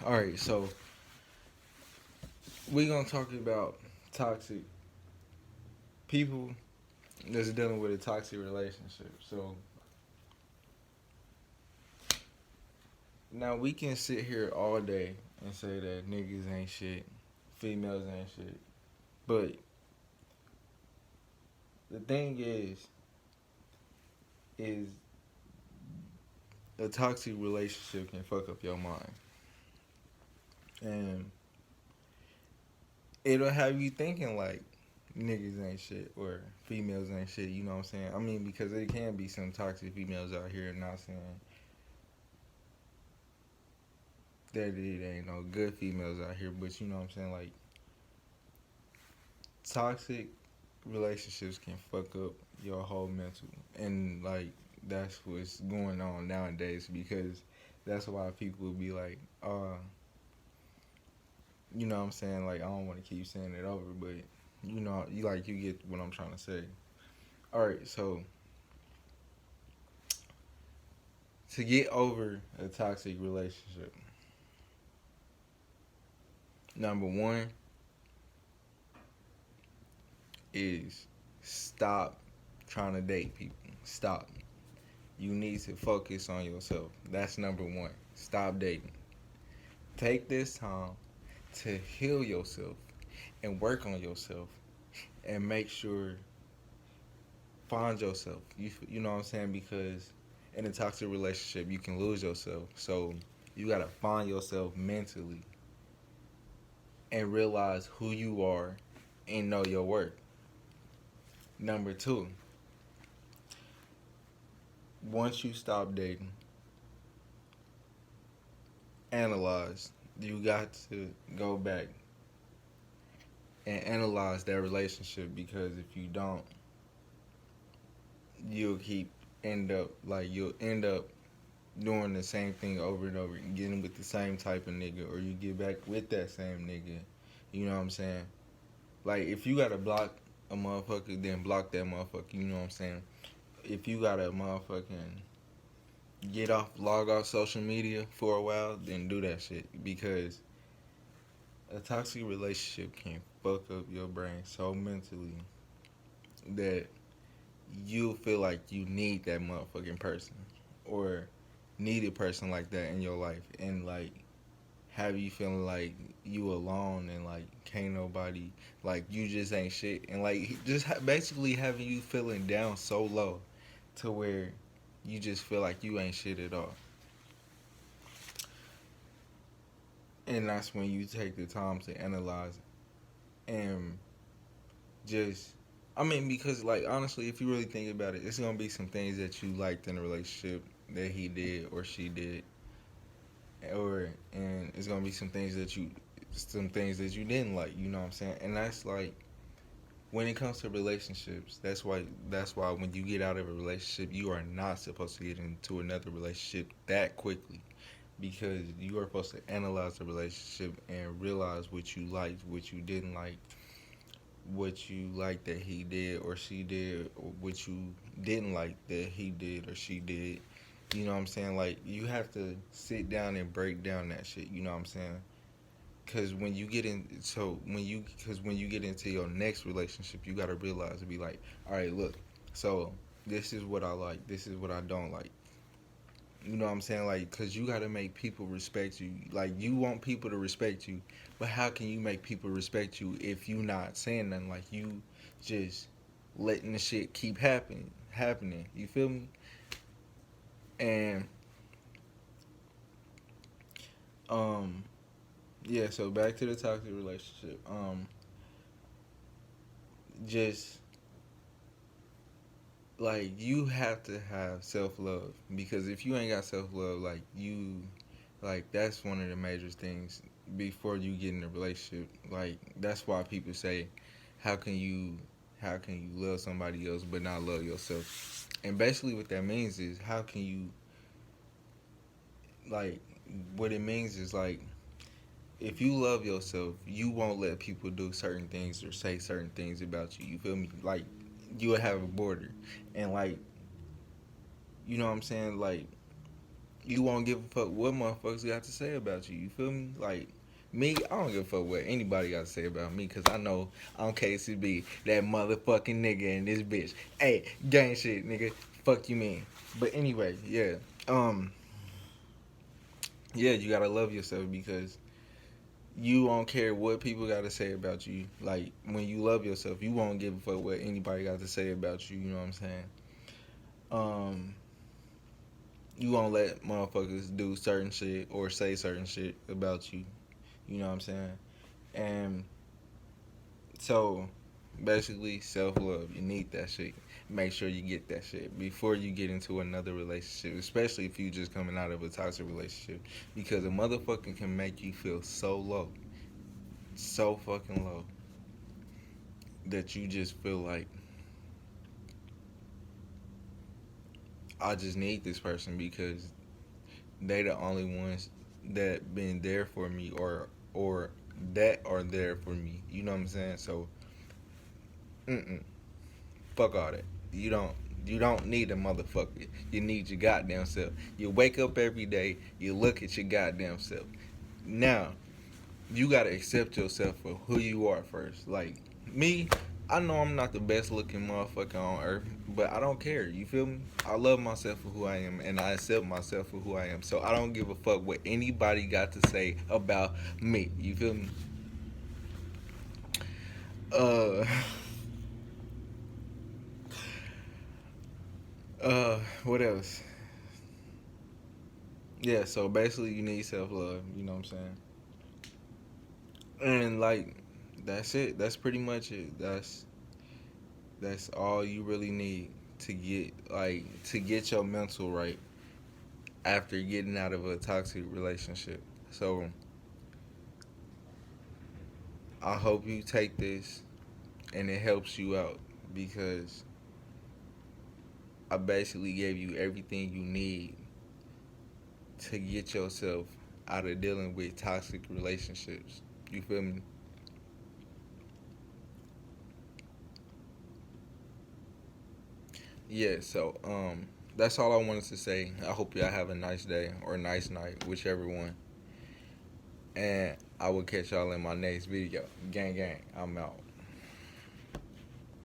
All right, so we're gonna talk about toxic people that's dealing with a toxic relationship. So now we can sit here all day and say that niggas ain't shit, females ain't shit, but the thing is a toxic relationship can fuck up your mind, and it'll have you thinking like niggas ain't shit or females ain't shit. You know what I'm saying? I mean, because there can be some toxic females out here. Not saying that it ain't no good females out here, but you know what I'm saying? Like, toxic relationships can fuck up your whole mental. And, like, that's what's going on nowadays because that's why people be like, you know what I'm saying? Like, I don't want to keep saying it over, but, you know, you get what I'm trying to say. All right, so to get over a toxic relationship, number one is stop trying to date people. Stop. You need to focus on yourself. That's number one. Stop dating. Take this time to heal yourself and work on yourself and make sure find yourself. You know what I'm saying? Because in a toxic relationship, you can lose yourself. So you gotta find yourself mentally and realize who you are and know your worth. Number two, once you stop dating, analyze. You got to go back and analyze that relationship because if you don't, you'll keep you'll end up doing the same thing over and over and getting with the same type of nigga or you get back with that same nigga. You know what I'm saying? Like if you gotta block a motherfucker, then block that motherfucker, you know what I'm saying? If you gotta motherfucking log off social media for a while, then do that shit because a toxic relationship can fuck up your brain so mentally that you'll feel like you need that motherfucking person or need a person like that in your life and like have you feeling like you alone and like can't nobody like you just ain't shit and like just basically having you feeling down so low to where you just feel like you ain't shit at all. And that's when you take the time to analyze and just I mean because like honestly if you really think about it it's gonna be some things that you liked in a relationship that he did or she did or and it's gonna be some things that you didn't like, you know what I'm saying? And that's like when it comes to relationships, that's why when you get out of a relationship you are not supposed to get into another relationship that quickly because you are supposed to analyze the relationship and realize what you liked, what you didn't like, what you liked that he did or she did, or what you didn't like that he did or she did. You know what I'm saying? Like you have to sit down and break down that shit. You know what I'm saying? Because when you get into your next relationship, you gotta realize to be like, all right, look, so this is what I like, this is what I don't like. You know what I'm saying? Like, cause you gotta make people respect you. Like, you want people to respect you, but how can you make people respect you if you not saying nothing? Like, you just letting the shit keep happening. You feel me? And um, yeah. So back to the toxic relationship. Just like you have to have self love because if you ain't got self love, like that's one of the major things before you get in a relationship. Like that's why people say, how can you how can you love somebody else but not love yourself? And basically what that means is how can you like what it means is like if you love yourself, you won't let people do certain things or say certain things about you. You feel me? Like you'll have a border, and like you know what I'm saying? Like You won't give a fuck what motherfuckers got to say about you. You feel me? Like me, I don't give a fuck what anybody got to say about me because I know I'm KCB, that motherfucking nigga in this bitch. Hey, gang shit, nigga. Fuck you, mean. But anyway, yeah. Um, yeah, you gotta love yourself because you won't care what people got to say about you. Like when you love yourself, you won't give a fuck what anybody got to say about you. You know what I'm saying? Um, you won't let motherfuckers do certain shit or say certain shit about you. You know what I'm saying? And so basically, self love. You need that shit. Make sure you get that shit before you get into another relationship, especially if you just coming out of a toxic relationship, because a motherfucker can make you feel so low, so fucking low, that you just feel like I just need this person because they the only ones that been there for me or that are there for me. You know what I'm saying? So, mm-mm, fuck all that. You don't. You don't need a motherfucker. You need your goddamn self. You wake up every day. You look at your goddamn self. Now, you gotta accept yourself for who you are first. Like me, I know I'm not the best looking motherfucker on earth, but I don't care. You feel me? I love myself for who I am, and I accept myself for who I am. So I don't give a fuck what anybody got to say about me. You feel me? Uh, what else? Yeah. So basically, you need self love. You know what I'm saying? And like, that's it. That's pretty much it. That's all you really need to get your mental right after getting out of a toxic relationship. So I hope you take this and it helps you out because I basically gave you everything you need to get yourself out of dealing with toxic relationships. You feel me? Yeah, so that's all I wanted to say. I hope y'all have a nice day or a nice night, whichever one. And I will catch y'all in my next video. Gang gang, I'm out.